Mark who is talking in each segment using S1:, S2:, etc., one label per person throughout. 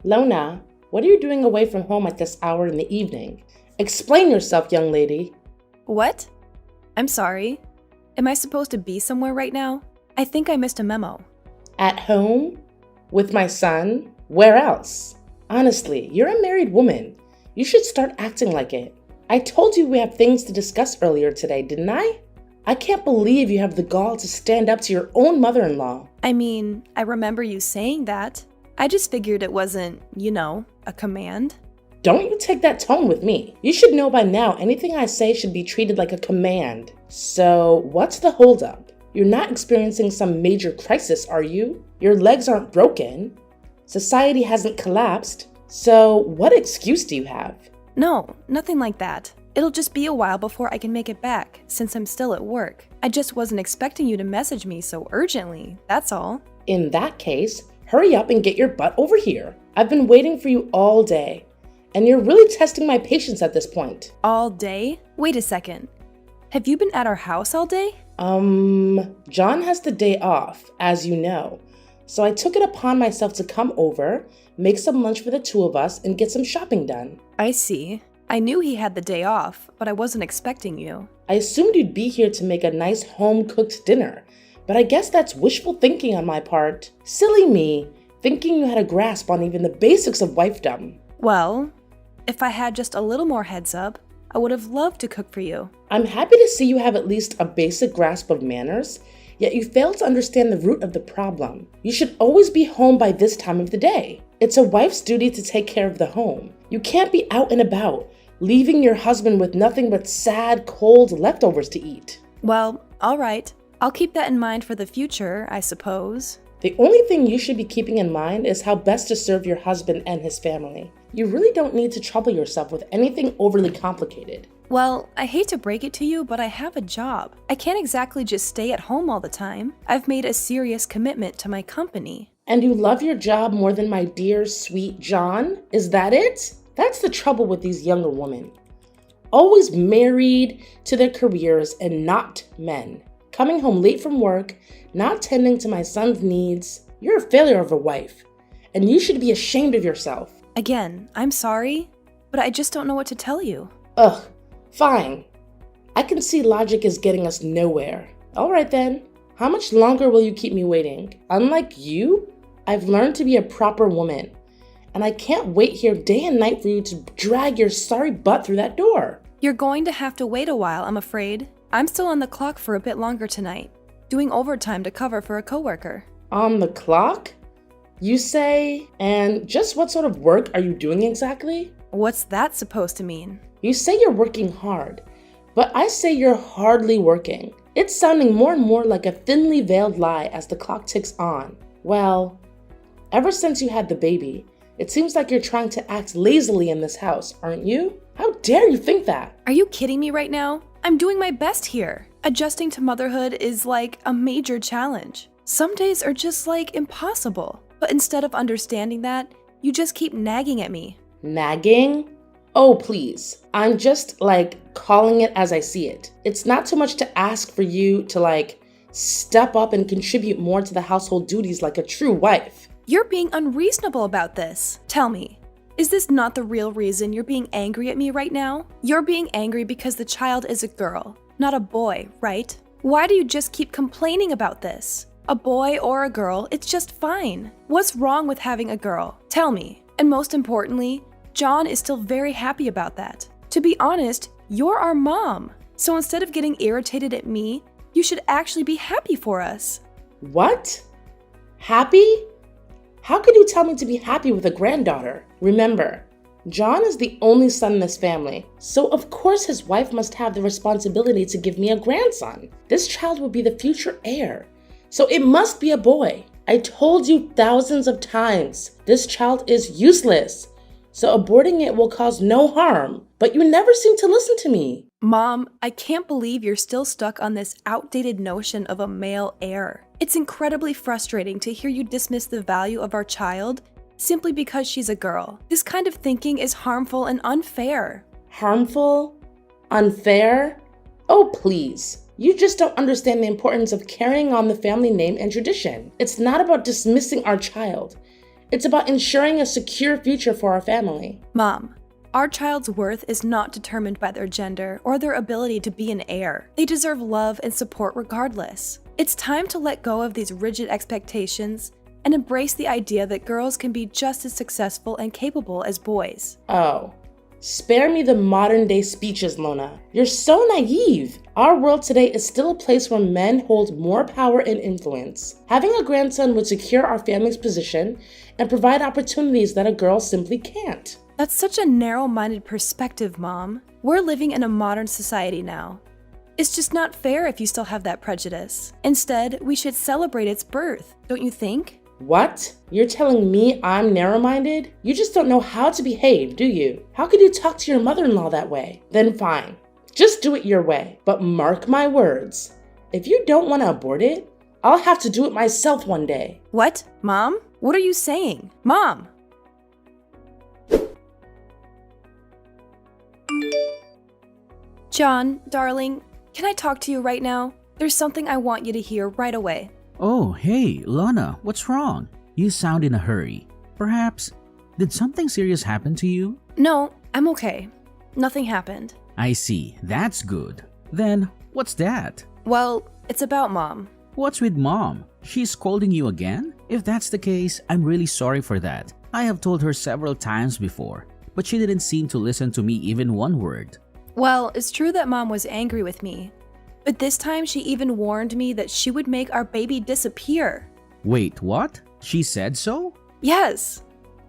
S1: Lona, what are you doing away from home at this hour in the evening? Explain yourself, young lady.
S2: What? I'm sorry. Am I supposed to be somewhere right now? I think I missed a memo.
S1: At home? With my son? Where else? Honestly, you're a married woman. You should start acting like it. I told you we have things to discuss earlier today, didn't I? I can't believe you have the gall to stand up to your own mother-in-law.
S2: I mean, I remember you saying that. I just figured it wasn't, a command.
S1: Don't you take that tone with me. You should know by now anything I say should be treated like a command. So, what's the holdup? You're not experiencing some major crisis, are you? Your legs aren't broken. Society hasn't collapsed. So, what excuse do you have?
S2: No, nothing like that. It'll just be a while before I can make it back, since I'm still at work. I just wasn't expecting you to message me so urgently, that's all.
S1: In that case, hurry up and get your butt over here. I've been waiting for you all day. And you're really testing my patience at this point.
S2: All day? Wait a second. Have you been at our house all day?
S1: John has the day off, as you know. So I took it upon myself to come over, make some lunch for the two of us, and get some shopping done.
S2: I see. I knew he had the day off, but I wasn't expecting you.
S1: I assumed you'd be here to make a nice home-cooked dinner, but I guess that's wishful thinking on my part. Silly me, thinking you had a grasp on even the basics of wifedom.
S2: Well, if I had just a little more heads up, I would have loved to cook for you.
S1: I'm happy to see you have at least a basic grasp of manners, yet you fail to understand the root of the problem. You should always be home by this time of the day. It's a wife's duty to take care of the home. You can't be out and about, leaving your husband with nothing but sad, cold leftovers to eat.
S2: Well, all right. I'll keep that in mind for the future, I suppose.
S1: The only thing you should be keeping in mind is how best to serve your husband and his family. You really don't need to trouble yourself with anything overly complicated.
S2: Well, I hate to break it to you, but I have a job. I can't exactly just stay at home all the time. I've made a serious commitment to my company.
S1: And you love your job more than my dear, sweet John? Is that it? That's the trouble with these younger women. Always married to their careers and not men. Coming home late from work, not tending to my son's needs. You're a failure of a wife, and you should be ashamed of yourself.
S2: Again, I'm sorry, but I just don't know what to tell you.
S1: Ugh, fine. I can see logic is getting us nowhere. All right then, how much longer will you keep me waiting? Unlike you, I've learned to be a proper woman, and I can't wait here day and night for you to drag your sorry butt through that door.
S2: You're going to have to wait a while, I'm afraid. I'm still on the clock for a bit longer tonight, doing overtime to cover for a coworker.
S1: On the clock? You say? And just what sort of work are you doing exactly?
S2: What's that supposed to mean?
S1: You say you're working hard, but I say you're hardly working. It's sounding more and more like a thinly veiled lie as the clock ticks on. Well, ever since you had the baby, it seems like you're trying to act lazily in this house, aren't you? How dare you think that?
S2: Are you kidding me right now? I'm doing my best here. Adjusting to motherhood is like a major challenge. Some days are just like impossible. But instead of understanding that, you just keep nagging at me.
S1: Nagging? Oh, please. I'm just calling it as I see it. It's not too much to ask for you to step up and contribute more to the household duties like a true wife.
S2: You're being unreasonable about this. Tell me, is this not the real reason you're being angry at me right now? You're being angry because the child is a girl, not a boy, right? Why do you just keep complaining about this? A boy or a girl, it's just fine. What's wrong with having a girl? Tell me. And most importantly, John is still very happy about that. To be honest, you're our mom. So instead of getting irritated at me, you should actually be happy for us.
S1: What? Happy? How could you tell me to be happy with a granddaughter? Remember, John is the only son in this family, so of course his wife must have the responsibility to give me a grandson. This child will be the future heir, so it must be a boy. I told you thousands of times, this child is useless, so aborting it will cause no harm, but you never seem to listen to me.
S2: Mom, I can't believe you're still stuck on this outdated notion of a male heir. It's incredibly frustrating to hear you dismiss the value of our child simply because she's a girl. This kind of thinking is harmful and unfair.
S1: Harmful? Unfair? Oh, please. You just don't understand the importance of carrying on the family name and tradition. It's not about dismissing our child. It's about ensuring a secure future for our family.
S2: Mom, our child's worth is not determined by their gender or their ability to be an heir. They deserve love and support regardless. It's time to let go of these rigid expectations and embrace the idea that girls can be just as successful and capable as boys.
S1: Oh, spare me the modern day speeches, Lona. You're so naive. Our world today is still a place where men hold more power and influence. Having a grandson would secure our family's position and provide opportunities that a girl simply can't.
S2: That's such a narrow-minded perspective, Mom. We're living in a modern society now. It's just not fair if you still have that prejudice. Instead, we should celebrate its birth, don't you think?
S1: What? You're telling me I'm narrow-minded? You just don't know how to behave, do you? How could you talk to your mother-in-law that way? Then fine. Just do it your way. But mark my words. If you don't want to abort it, I'll have to do it myself one day.
S2: What? Mom? What are you saying? Mom! John, darling, can I talk to you right now? There's something I want you to hear right away.
S3: Oh, hey, Lana, what's wrong? You sound in a hurry. Perhaps, did something serious happen to you?
S2: No, I'm okay. Nothing happened.
S3: I see, that's good. Then, what's that?
S2: Well, it's about Mom.
S3: What's with Mom? She's scolding you again? If that's the case, I'm really sorry for that. I have told her several times before, but she didn't seem to listen to me even one word.
S2: Well, it's true that Mom was angry with me, but this time she even warned me that she would make our baby disappear.
S3: Wait, what? She said so?
S2: Yes.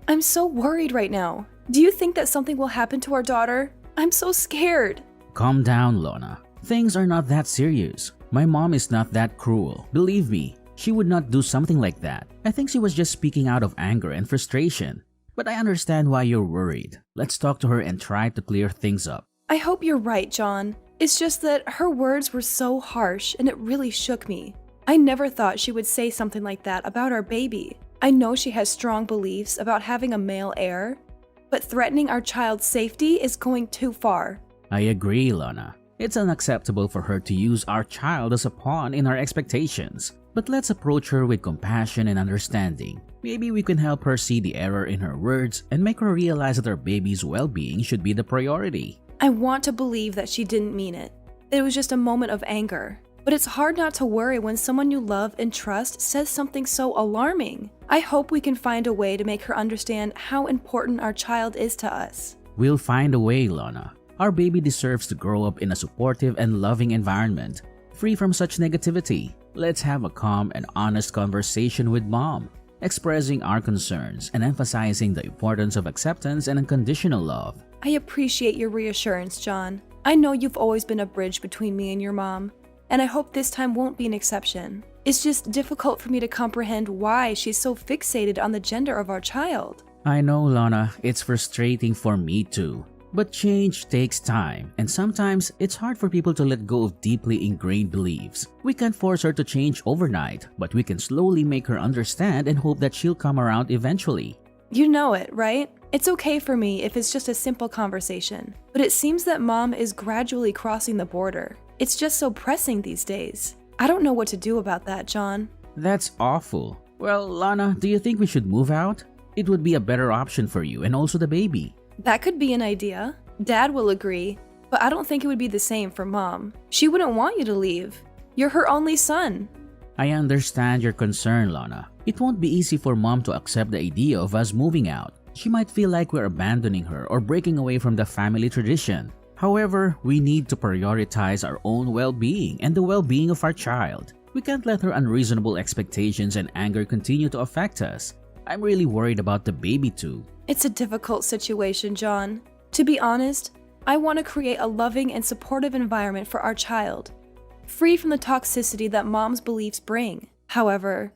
S2: I'm so worried right now. Do you think that something will happen to our daughter? I'm so scared.
S3: Calm down, Lana. Things are not that serious. My mom is not that cruel. Believe me, she would not do something like that. I think she was just speaking out of anger and frustration. But I understand why you're worried. Let's talk to her and try to clear things up.
S2: I hope you're right, John. It's just that her words were so harsh and it really shook me. I never thought she would say something like that about our baby. I know she has strong beliefs about having a male heir, but threatening our child's safety is going too far.
S3: I agree, Lana. It's unacceptable for her to use our child as a pawn in our expectations. But let's approach her with compassion and understanding. Maybe we can help her see the error in her words and make her realize that our baby's well-being should be the priority.
S2: I want to believe that she didn't mean it. It was just a moment of anger. But it's hard not to worry when someone you love and trust says something so alarming. I hope we can find a way to make her understand how important our child is to us.
S3: We'll find a way, Lana. Our baby deserves to grow up in a supportive and loving environment, free from such negativity. Let's have a calm and honest conversation with Mom, expressing our concerns and emphasizing the importance of acceptance and unconditional love.
S2: I appreciate your reassurance, John. I know you've always been a bridge between me and your mom, and I hope this time won't be an exception. It's just difficult for me to comprehend why she's so fixated on the gender of our child.
S3: I know, Lana, it's frustrating for me too. But change takes time, and sometimes it's hard for people to let go of deeply ingrained beliefs. We can't force her to change overnight, but we can slowly make her understand and hope that she'll come around eventually.
S2: You know it, right? It's okay for me if it's just a simple conversation, but it seems that Mom is gradually crossing the border. It's just so pressing these days. I don't know what to do about that, John.
S3: That's awful. Well, Lana, do you think we should move out? It would be a better option for you and also the baby.
S2: That could be an idea. Dad will agree, but I don't think it would be the same for Mom. She wouldn't want you to leave. You're her only son.
S3: I understand your concern, Lana. It won't be easy for Mom to accept the idea of us moving out. She might feel like we're abandoning her or breaking away from the family tradition. However, we need to prioritize our own well-being and the well-being of our child. We can't let her unreasonable expectations and anger continue to affect us. I'm really worried about the baby too.
S2: It's a difficult situation, John. To be honest, I want to create a loving and supportive environment for our child, free from the toxicity that Mom's beliefs bring. However,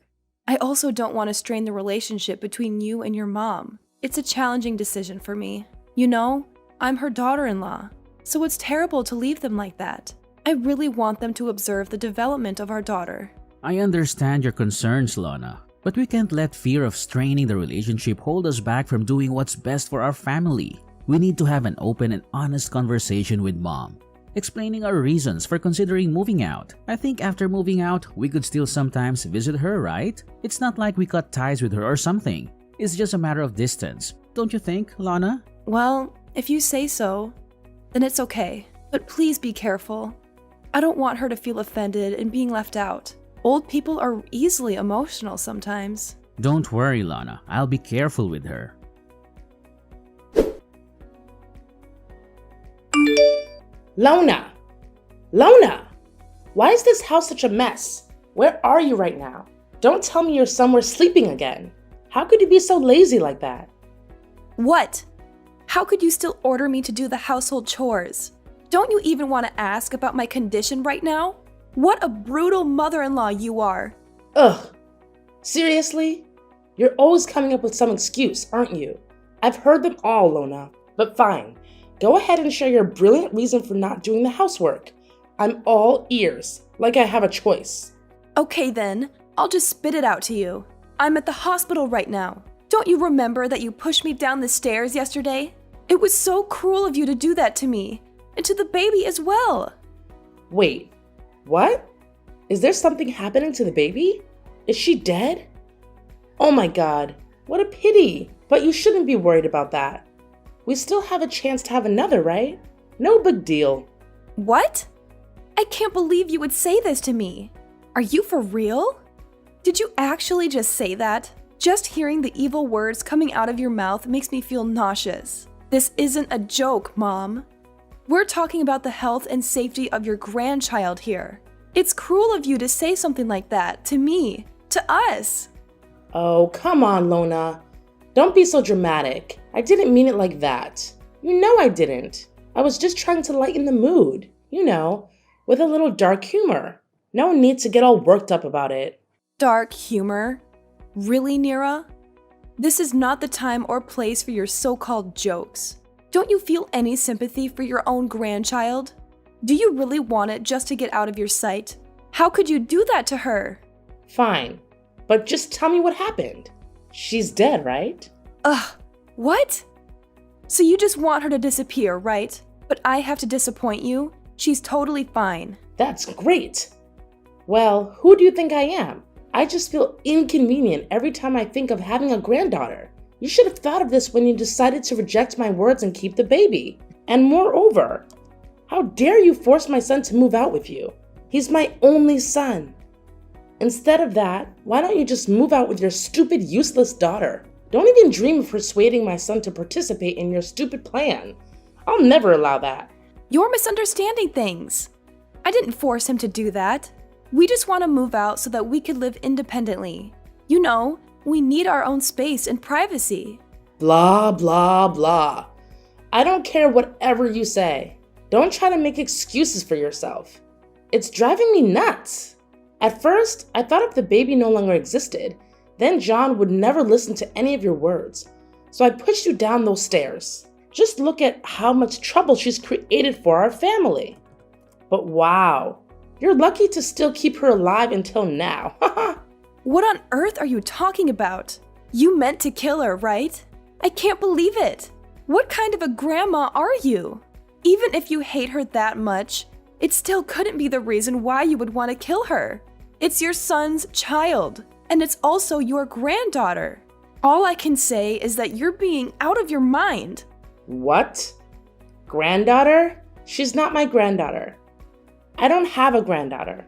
S2: I also don't want to strain the relationship between you and your mom. It's a challenging decision for me. You know, I'm her daughter-in-law, so it's terrible to leave them like that. I really want them to observe the development of our daughter.
S3: I understand your concerns, Lana, but we can't let fear of straining the relationship hold us back from doing what's best for our family. We need to have an open and honest conversation with Mom, explaining our reasons for considering moving out. I think after moving out, we could still sometimes visit her, right? It's not like we cut ties with her or something. It's just a matter of distance. Don't you think, Lana?
S2: Well, if you say so, then it's okay. But please be careful. I don't want her to feel offended and being left out. Old people are easily emotional sometimes.
S3: Don't worry, Lana. I'll be careful with her.
S1: Lona! Lona! Why is this house such a mess? Where are you right now? Don't tell me you're somewhere sleeping again. How could you be so lazy like that?
S2: What? How could you still order me to do the household chores? Don't you even want to ask about my condition right now? What a brutal mother-in-law you are.
S1: Ugh. Seriously? You're always coming up with some excuse, aren't you? I've heard them all, Lona. But fine. Go ahead and share your brilliant reason for not doing the housework. I'm all ears, like I have a choice.
S2: Okay then, I'll just spit it out to you. I'm at the hospital right now. Don't you remember that you pushed me down the stairs yesterday? It was so cruel of you to do that to me, and to the baby as well.
S1: Wait, what? Is there something happening to the baby? Is she dead? Oh my god, what a pity. But you shouldn't be worried about that. We still have a chance to have another, right? No big deal.
S2: What? I can't believe you would say this to me. Are you for real? Did you actually just say that? Just hearing the evil words coming out of your mouth makes me feel nauseous. This isn't a joke, Mom. We're talking about the health and safety of your grandchild here. It's cruel of you to say something like that to me, to us.
S1: Oh, come on, Lona. Don't be so dramatic. I didn't mean it like that. You know I didn't. I was just trying to lighten the mood, with a little dark humor. No need to get all worked up about it.
S2: Dark humor? Really, Nira? This is not the time or place for your so-called jokes. Don't you feel any sympathy for your own grandchild? Do you really want it just to get out of your sight? How could you do that to her?
S1: Fine, but just tell me what happened. She's dead, right?
S2: Ugh, what? So you just want her to disappear, right? But I have to disappoint you. She's totally fine.
S1: That's great. Well, who do you think I am? I just feel inconvenient every time I think of having a granddaughter. You should have thought of this when you decided to reject my words and keep the baby. And moreover, how dare you force my son to move out with you? He's my only son. Instead of that, why don't you just move out with your stupid, useless daughter? Don't even dream of persuading my son to participate in your stupid plan. I'll never allow that.
S2: You're misunderstanding things. I didn't force him to do that. We just want to move out so that we could live independently. You know, we need our own space and privacy.
S1: Blah, blah, blah. I don't care whatever you say. Don't try to make excuses for yourself. It's driving me nuts. At first, I thought if the baby no longer existed, then John would never listen to any of your words. So I pushed you down those stairs. Just look at how much trouble she's created for our family. But wow, you're lucky to still keep her alive until now.
S2: What on earth are you talking about? You meant to kill her, right? I can't believe it. What kind of a grandma are you? Even if you hate her that much, it still couldn't be the reason why you would want to kill her. It's your son's child, and it's also your granddaughter. All I can say is that you're being out of your mind.
S1: What? Granddaughter? She's not my granddaughter. I don't have a granddaughter.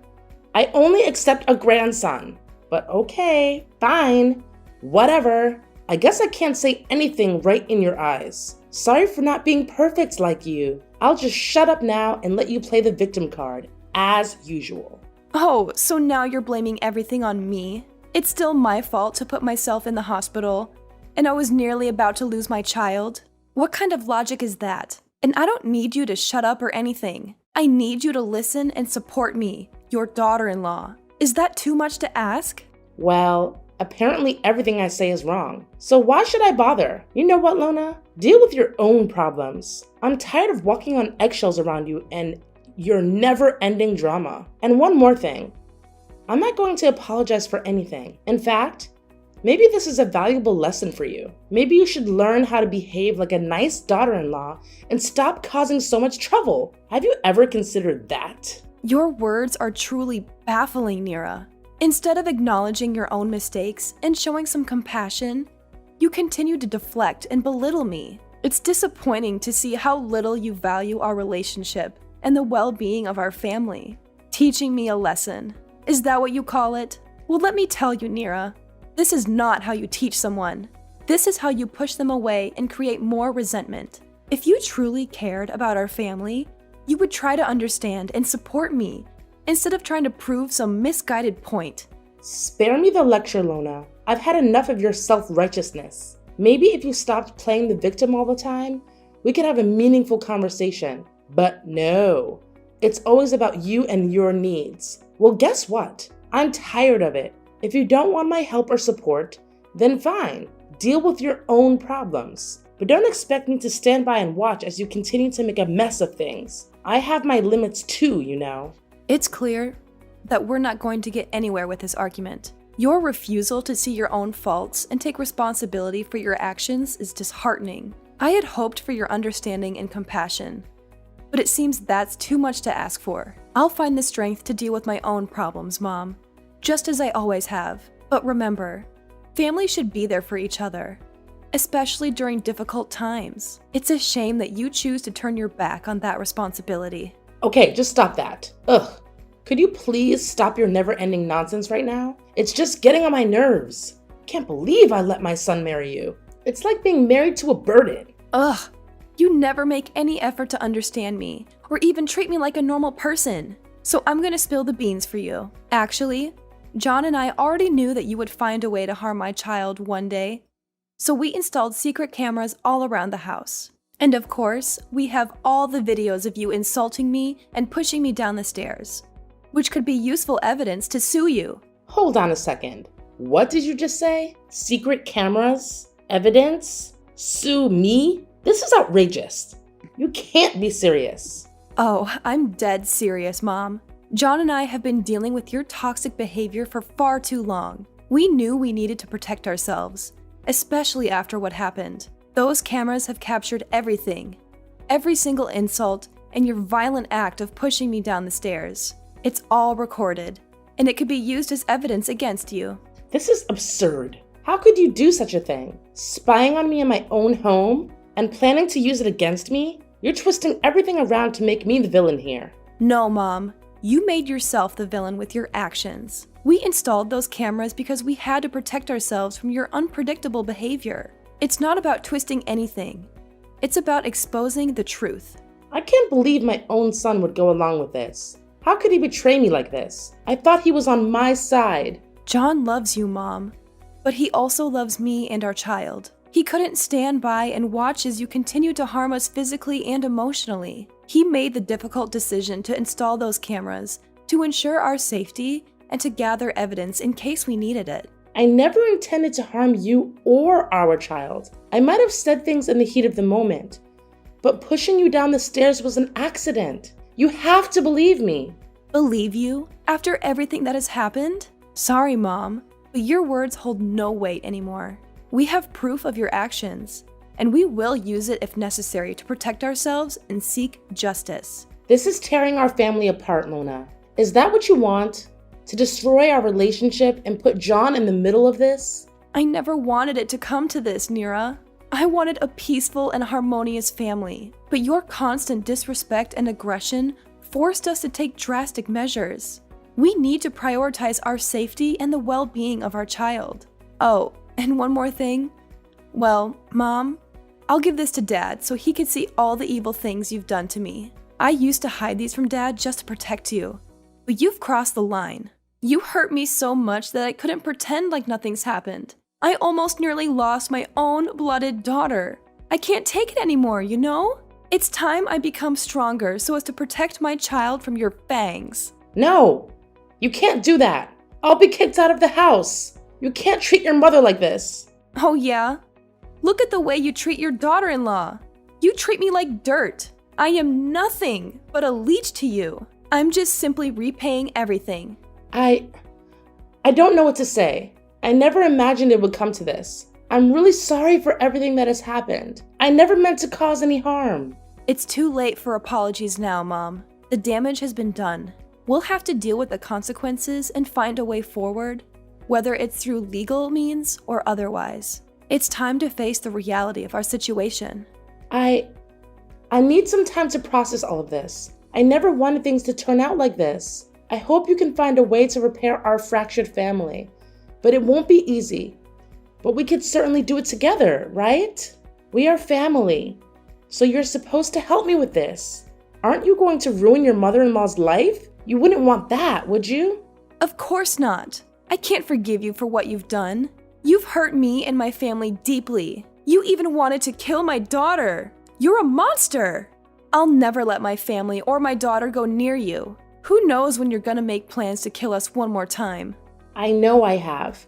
S1: I only accept a grandson. But okay, fine. Whatever. I guess I can't say anything right in your eyes. Sorry for not being perfect like you. I'll just shut up now and let you play the victim card, as usual.
S2: Oh, so now you're blaming everything on me? It's still my fault to put myself in the hospital, and I was nearly about to lose my child? What kind of logic is that? And I don't need you to shut up or anything. I need you to listen and support me, your daughter-in-law. Is that too much to ask?
S1: Well, apparently everything I say is wrong. So why should I bother? You know what, Lona? Deal with your own problems. I'm tired of walking on eggshells around you and your never-ending drama. And one more thing. I'm not going to apologize for anything. In fact, maybe this is a valuable lesson for you. Maybe you should learn how to behave like a nice daughter-in-law and stop causing so much trouble. Have you ever considered that?
S2: Your words are truly baffling, Nira. Instead of acknowledging your own mistakes and showing some compassion, You continue to deflect and belittle me. It's disappointing to see how little you value our relationship and the well-being of our family. Teaching me a lesson. Is that what you call it? Well, let me tell you, Nira. This is not how you teach someone. This is how you push them away and create more resentment. If you truly cared about our family, you would try to understand and support me instead of trying to prove some misguided point.
S1: Spare me the lecture, Lona. I've had enough of your self-righteousness. Maybe if you stopped playing the victim all the time, we could have a meaningful conversation. But no, it's always about you and your needs. Well, guess what? I'm tired of it. If you don't want my help or support, then fine. Deal with your own problems. But don't expect me to stand by and watch as you continue to make a mess of things. I have my limits too, you know.
S2: It's clear that we're not going to get anywhere with this argument. Your refusal to see your own faults and take responsibility for your actions is disheartening. I had hoped for your understanding and compassion, but it seems that's too much to ask for. I'll find the strength to deal with my own problems, Mom, just as I always have. But remember, family should be there for each other, especially during difficult times. It's a shame that you choose to turn your back on that responsibility.
S1: Okay, just stop that. Ugh. Could you please stop your never-ending nonsense right now? It's just getting on my nerves. Can't believe I let my son marry you. It's like being married to a burden.
S2: Ugh. You never make any effort to understand me, or even treat me like a normal person. So I'm gonna spill the beans for you. Actually, John and I already knew that you would find a way to harm my child one day. So we installed secret cameras all around the house. And of course, we have all the videos of you insulting me and pushing me down the stairs, which could be useful evidence to sue you.
S1: Hold on a second. What did you just say? Secret cameras? Evidence? Sue me? This is outrageous. You can't be serious.
S2: Oh, I'm dead serious, Mom. John and I have been dealing with your toxic behavior for far too long. We knew we needed to protect ourselves, especially after what happened. Those cameras have captured everything, every single insult, and your violent act of pushing me down the stairs. It's all recorded, and it could be used as evidence against you.
S1: This is absurd. How could you do such a thing? Spying on me in my own home and planning to use it against me? You're twisting everything around to make me the villain here.
S2: No, Mom. You made yourself the villain with your actions. We installed those cameras because we had to protect ourselves from your unpredictable behavior. It's not about twisting anything. It's about exposing the truth.
S1: I can't believe my own son would go along with this. How could he betray me like this? I thought he was on my side.
S2: John loves you, Mom, but he also loves me and our child. He couldn't stand by and watch as you continue to harm us physically and emotionally. He made the difficult decision to install those cameras to ensure our safety and to gather evidence in case we needed it.
S1: I never intended to harm you or our child. I might have said things in the heat of the moment, but pushing you down the stairs was an accident. You have to believe me.
S2: Believe you? After everything that has happened? Sorry, Mom, but your words hold no weight anymore. We have proof of your actions, and we will use it if necessary to protect ourselves and seek justice.
S1: This is tearing our family apart, Lona. Is that what you want? To destroy our relationship and put John in the middle of this?
S2: I never wanted it to come to this, Nira. I wanted a peaceful and harmonious family, but your constant disrespect and aggression forced us to take drastic measures. We need to prioritize our safety and the well-being of our child. Oh, and one more thing. Well, Mom, I'll give this to Dad so he can see all the evil things you've done to me. I used to hide these from Dad just to protect you, but you've crossed the line. You hurt me so much that I couldn't pretend like nothing's happened. I almost nearly lost my own blooded daughter. I can't take it anymore, you know? It's time I become stronger so as to protect my child from your fangs.
S1: No, you can't do that. I'll be kicked out of the house. You can't treat your mother like this.
S2: Oh yeah? Look at the way you treat your daughter-in-law. You treat me like dirt. I am nothing but a leech to you. I'm just simply repaying everything.
S1: I don't know what to say. I never imagined it would come to this. I'm really sorry for everything that has happened. I never meant to cause any harm.
S2: It's too late for apologies now, Mom. The damage has been done. We'll have to deal with the consequences and find a way forward, whether it's through legal means or otherwise. It's time to face the reality of our situation.
S1: I need some time to process all of this. I never wanted things to turn out like this. I hope you can find a way to repair our fractured family, but it won't be easy. But we could certainly do it together, right? We are family, so you're supposed to help me with this. Aren't you going to ruin your mother-in-law's life? You wouldn't want that, would you?
S2: Of course not. I can't forgive you for what you've done. You've hurt me and my family deeply. You even wanted to kill my daughter. You're a monster. I'll never let my family or my daughter go near you. Who knows when you're gonna make plans to kill us one more time?
S1: I know I have.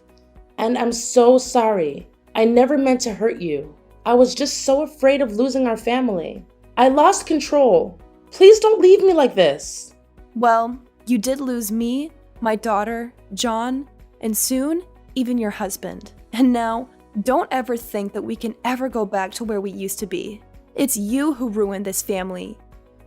S1: And I'm so sorry. I never meant to hurt you. I was just so afraid of losing our family. I lost control. Please don't leave me like this.
S2: Well, you did lose me, my daughter, John, and soon, even your husband. And now, don't ever think that we can ever go back to where we used to be. It's you who ruined this family.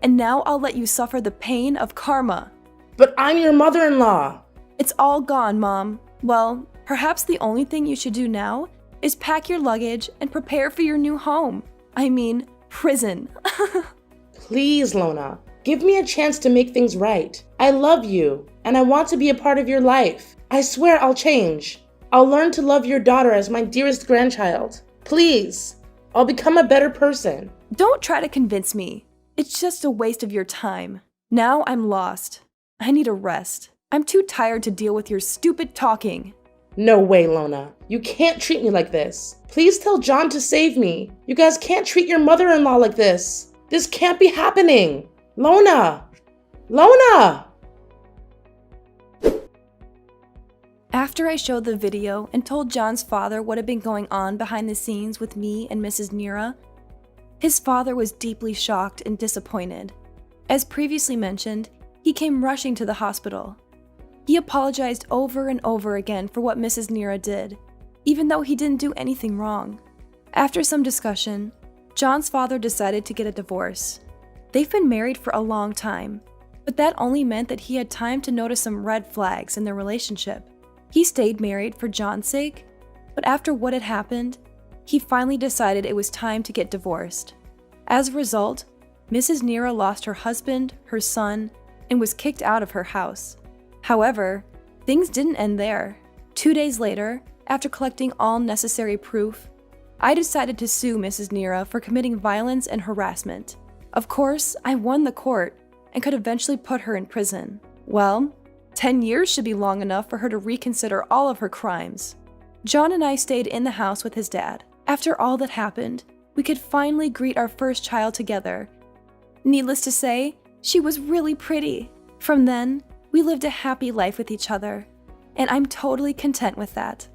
S2: And now I'll let you suffer the pain of karma.
S1: But I'm your mother-in-law.
S2: It's all gone, Mom. Well, perhaps the only thing you should do now is pack your luggage and prepare for your new home. I mean, prison.
S1: Please, Lona, give me a chance to make things right. I love you, and I want to be a part of your life. I swear I'll change. I'll learn to love your daughter as my dearest grandchild. Please, I'll become a better person.
S2: Don't try to convince me. It's just a waste of your time. Now I'm lost. I need a rest. I'm too tired to deal with your stupid talking.
S1: No way, Lona. You can't treat me like this. Please tell John to save me. You guys can't treat your mother-in-law like this. This can't be happening. Lona! Lona!
S2: After I showed the video and told John's father what had been going on behind the scenes with me and Mrs. Nira, his father was deeply shocked and disappointed. As previously mentioned, he came rushing to the hospital. He apologized over and over again for what Mrs. Nira did, even though he didn't do anything wrong. After some discussion, John's father decided to get a divorce. They've been married for a long time, but that only meant that he had time to notice some red flags in their relationship. He stayed married for John's sake, but after what had happened, he finally decided it was time to get divorced. As a result, Mrs. Nira lost her husband, her son, and was kicked out of her house. However, things didn't end there. 2 days later, after collecting all necessary proof, I decided to sue Mrs. Nira for committing violence and harassment. Of course, I won the court and could eventually put her in prison. Well, 10 years should be long enough for her to reconsider all of her crimes. John and I stayed in the house with his dad. After all that happened, we could finally greet our first child together. Needless to say, she was really pretty. From then, we lived a happy life with each other, and I'm totally content with that.